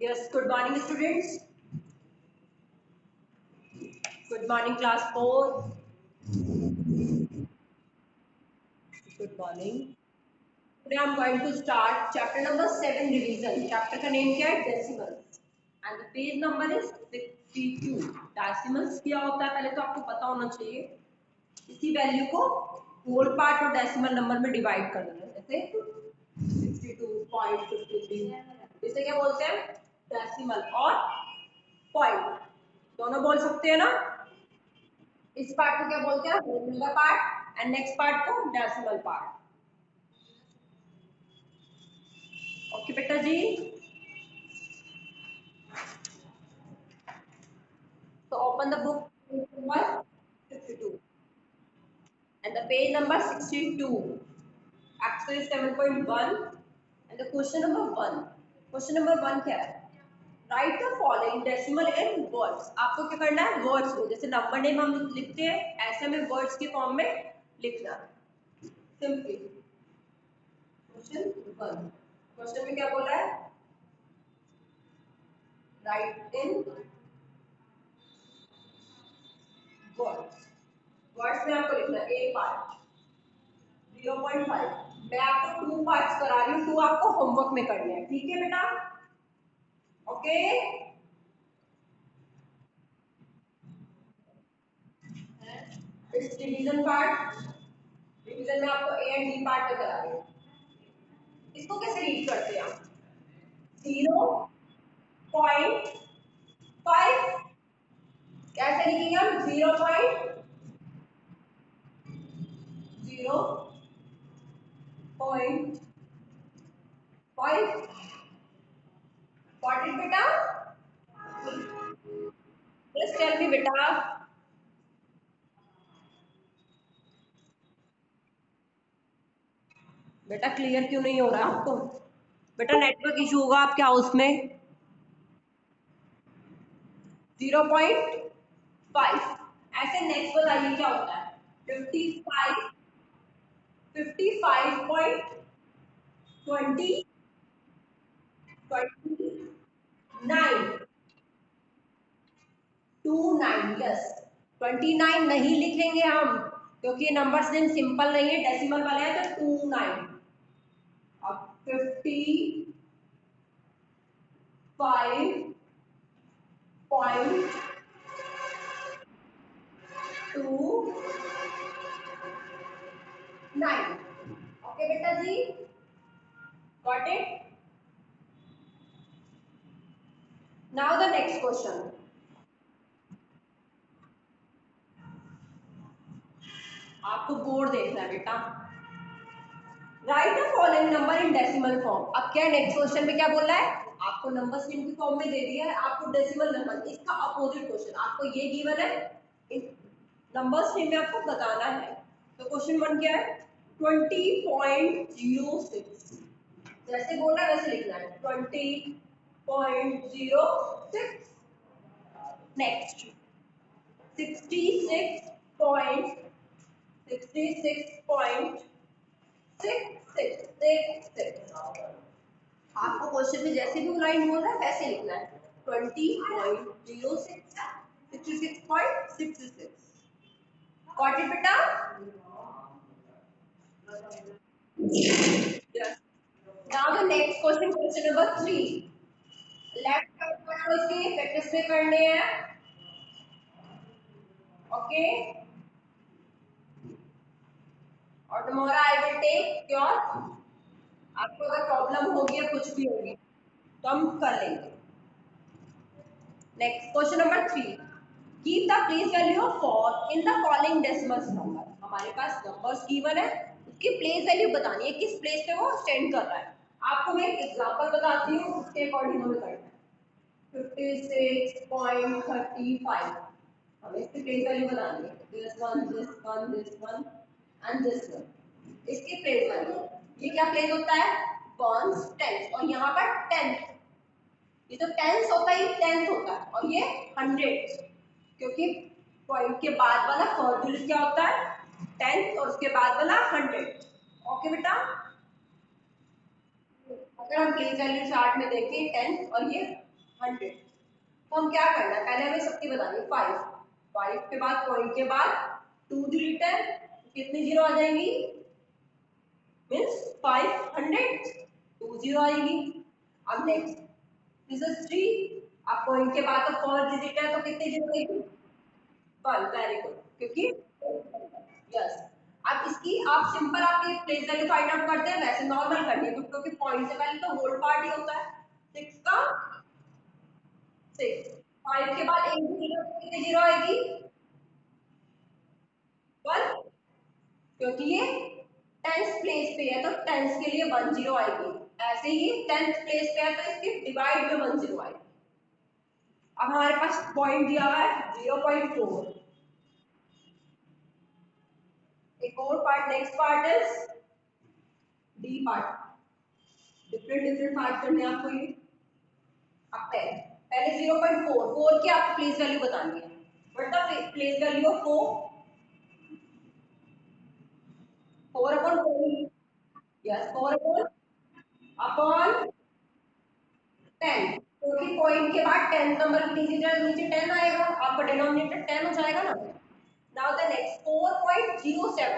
Yes, good morning students. Good morning class 4. Good morning. Today I am going to start chapter number 7 revision. Chapter का name क्या है? Decimals. And the page number is 62. Decimals क्या होता है पहले तो आपको पता होना चाहिए. इसी वैल्यू को होल पार्ट और डेसिमल नंबर में डिवाइड कर देना. जैसे 62.53. इसे क्या बोलते हैं? डेसिमल और पॉइंट. दोनों बोल सकते हैं ना. इस पार्ट को क्या बोलते हैं? Whole number part and next part को डेसिमल पार्ट. ओके बेटा जी. So open the book page number 52 and the page number 62. Exercise 7.1 and the question number 1. Question number 1 क्या है? Write the following decimal in words. आपको क्या करना है? Words में जैसे नंबर नेम हम लिखते हैं ऐसे हमें words के फॉर्म में लिखना है. Simply. Question 1. Question में क्या बोला है? Write in words. वर्ड्स में आपको लिखना है ए पार्ट 0.5. मैं आपको 2 पार्ट्स करा रही हूँ. 2 आपको होमवर्क में करने हैं. ठीक है बेटा. ओके. इस डिवीजन पार्ट डिवीजन में आपको ए एंड डी पार्ट में करा रही हूँ. इसको कैसे रीड करते हैं आप? 0.5 कैसे लिखेंगे हम? 0.0 0.5. Got it बेटा? Just tell me बेटा. बेटा क्लियर क्यों नहीं हो रहा आपको? बेटा नेटवर्क इशू होगा आपके हाउस में. 0.5. ऐसे नेक्स्ट बताइए क्या होता है? 55 55.20 29 29. यस 29 नहीं लिखेंगे हम क्योंकि नंबर नेम सिंपल नहीं है, डेसिमल वाले हैं तो 29. अब 55.29. ओके बेटा जी. Got it. Now the next question. आपको बोर्ड देखना है बेटा. Write the following number in decimal form. अब क्या नेक्स्ट क्वेश्चन में क्या बोल रहा है? आपको नंबर स्ट्रीम की फॉर्म में दे दिया है, आपको डेसिमल नंबर. इसका अपोजिट क्वेश्चन आपको ये गिवन है, नंबर स्ट्रीम में आपको बताना है. तो क्वेश्चन 1 क्या है? 20.06. जैसे बोल रहा है वैसे लिखना है. 20.06. नेक्स्ट 66.66. आपको क्वेश्चन में जैसे भी लाइन बोल रहा है वैसे लिखना है. 20.06 66.66. गॉट इट बेटा? Yes. Now the next question, question number 3. Left पढ़ो इसके प्रैक्टिस में करने हैं. ओके. और tomorrow I will take your. आपको अगर प्रॉब्लम होगी या कुछ भी होगी तो हम कर लेंगे. Next question number 3. Keep the place value of 4 in the following decimals number. हमारे पास नंबर्स गिवन है, उसकी प्लेस वैल्यू बतानी है किस प्लेस पे वो स्टैंड कर रहा है. आपको मैं एक एग्जांपल बताती हूँ, उसके अकॉर्डिंग हमें करना है. 56.35. हमें इसकी प्लेस वैल्यू बतानी है. This one and this one. इसकी प्लेस वैल्यू ये क्या प्लेस होता है? Ones tens. और यहाँ पर टेंथ. ये तो टेंस होता है, ये टेंथ होता है और ये हंड्रेड क्योंकि पॉइंट के बाद वाला थर्ड डिजिट क्या होता है? टेंथ और उसके बाद वाला हंड्रेड. ओके बेटा. अगर हम प्लेस वैल्यू चार्ट में देखें 10 और ये 100। तो हम क्या करना है, पहले हमें सबकी बतानी है 5। 5 के बाद पॉइंट के बाद 2 डिजिट है, कितनी जीरो आ जाएंगी, मीन्स 500, 2 जीरो आएगी। अब नेक्स्ट दिस इज 3। अब पॉइंट के बाद तो 4 डिजिट है तो कितनी जीरो आएगी, 1। वेरी गुड, क्योंकि यस। अब इसकी आप सिंपल आपकी प्लेस वैल्यू फाइंड आउट करते हैं, वैसे नॉर्मल करनी है क्योंकि पॉइंट से पहले तो होल पार्ट ही होता है। 6 का 6, 5 के बाद एक जीरो कितनी जीरो आएगी, 1, क्योंकि ये टेंथ प्लेस पे है तो टेंथ के लिए 1 जीरो आएगी। ऐसे ही टेंथ प्लेस पे है तो इसकी डिवाइड में 1 जीरो आएगी। अब हमारे पास पॉइंट दिया हुआ है 0.4। एक और part, next part is D part. Different different part करने हैं आपको ये। अब पहले 0.4, 4 की आपको प्लेस वैल्यू बतानी है। What the place value of 4, 4 upon 4, yes 4 upon 10, क्योंकि पॉइंट के बाद 10 नंबर की डिजिट है, नीचे 10 आएगा, आपका डिनोमिनेटर 10 हो जाएगा ना। नाउ द नेक्स्ट 4.07,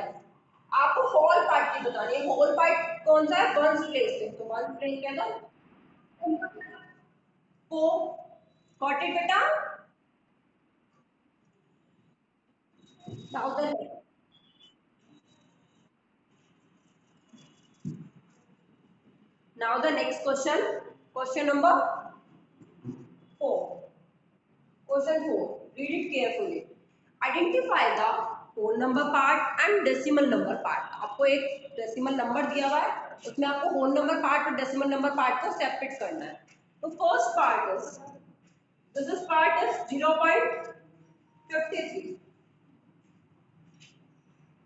आपको होल पार्ट की बतानी है। होल पार्ट कौन सा है, वंस प्लेस पे, तो वंस प्लेस क्या था, 4। गॉट इट बेटा। Now the now the next question, question number 4। Question 4. Read it carefully. Identify the whole number part and decimal number part. आपको एक डेसिमल नंबर दिया हुआ है, उसमें आपको होल नंबर पार्ट और डेसिमल नंबर पार्ट को सेपरेट करना है। तो first part is, this is part is 0.53।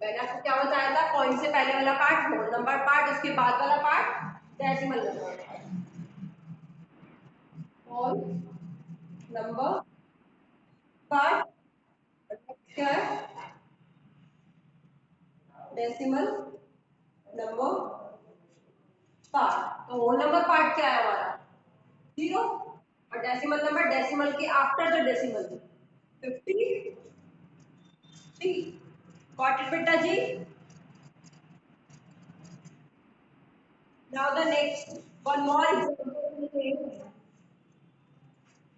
मैंने आपको क्या बताया था, पॉइंट से पहले वाला पार्ट होल नंबर पार्ट, उसके बाद वाला part decimal number part. Whole number part क्या है, डेसिमल नंबर पार्ट। तो होल नंबर पार्ट क्या है हमारा, 0, और डेसिमल नंबर, डेसिमल के after the decimal 53। Got it बेटा जी। Now the next one more example,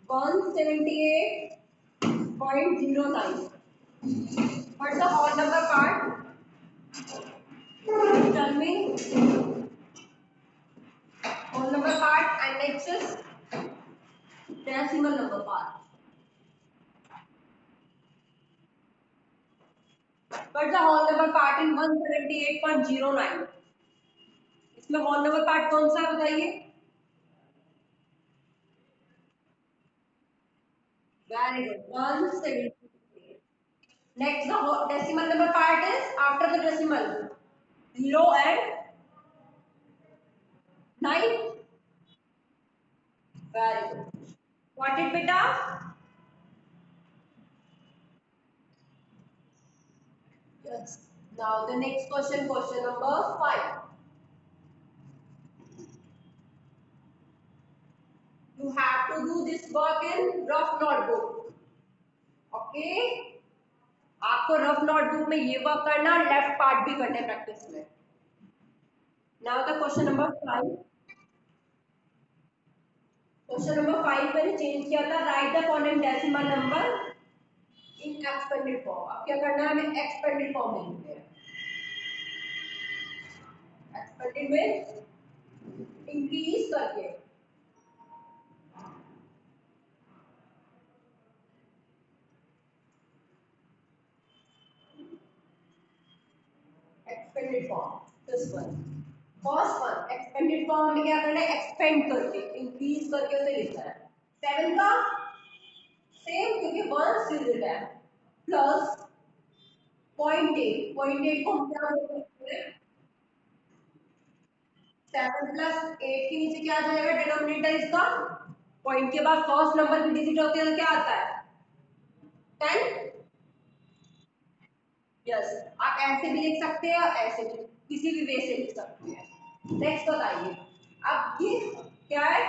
178.09। What the whole number part, tell me whole number part and next is decimal number part. What the whole number part in 178.09, इसमें whole number part कौन सा है बताइए। Very good, 178। Next, the decimal number part is after the decimal, 0 and 9. Very good. Got it, beta? Yes. Now the next question, question number 5. You have to do this work in rough notebook. Okay? आपको rough notebook में ये work करना, left part भी करने practice में। Now the question number 5। Question number 5 मैंने change किया था, right the following decimal number in expanded form. अब क्या करना है, हमें एक्सपेंडेड फॉर्म में लिखते हैं। एक्सपेंडेड में इंक्रीज करके, expanded form, this one first one. Expanded form में क्या करना है, एक्सपेंड करके, इंक्रीज करके उसे लिखना है। 7 का सेम, क्योंकि 1 डिजिट है, प्लस 0.8, 0.8 को हम क्या बोलते हैं, 7 प्लस 8 के नीचे क्या आ जाएगा, डिनोमिनेटर इसका, पॉइंट के बाद फर्स्ट नंबर की डिजिट होती है तो क्या आता है, 10। यस, आप ऐसे भी लिख सकते हैं, ऐसे भी, किसी भी वे से लिख सकते हैं। नेक्स्ट बताइए, अब ये क्या है,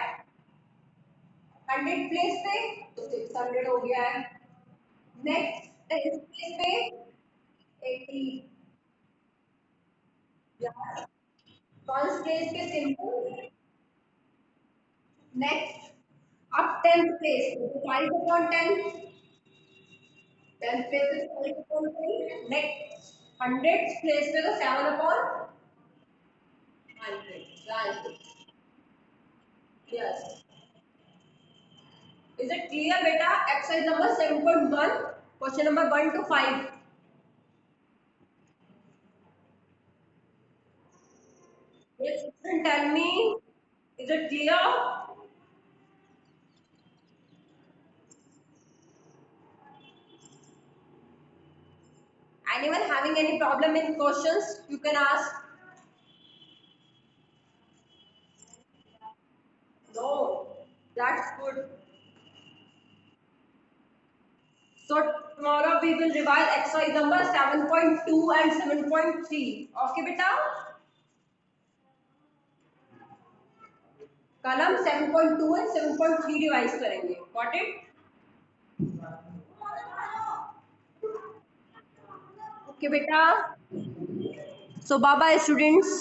100 प्लेस पे तो 600 हो गया है। नेक्स्ट इस प्लेस पे 80। कौन प्लेस पे सिंपल। नेक्स्ट अब 10th प्लेस पे तो 5 अपॉन 10। 10th प्लेस पे 5 अपॉन 10। नेक्स्ट 100th प्लेस पे तो 7 upon 100। Right. Yes. Is it clear, beta? Exercise number 7.1, question number 1 to 5. Yes, student, tell me, is it clear? Anyone having any problem in questions? You can ask. No, that's good. So tomorrow we will revise exercise number 7.2 and 7.3. Okay, beta? कल हम 7.2 and 7.3 revise करेंगे. Got it? Okay, beta. So bye bye, students.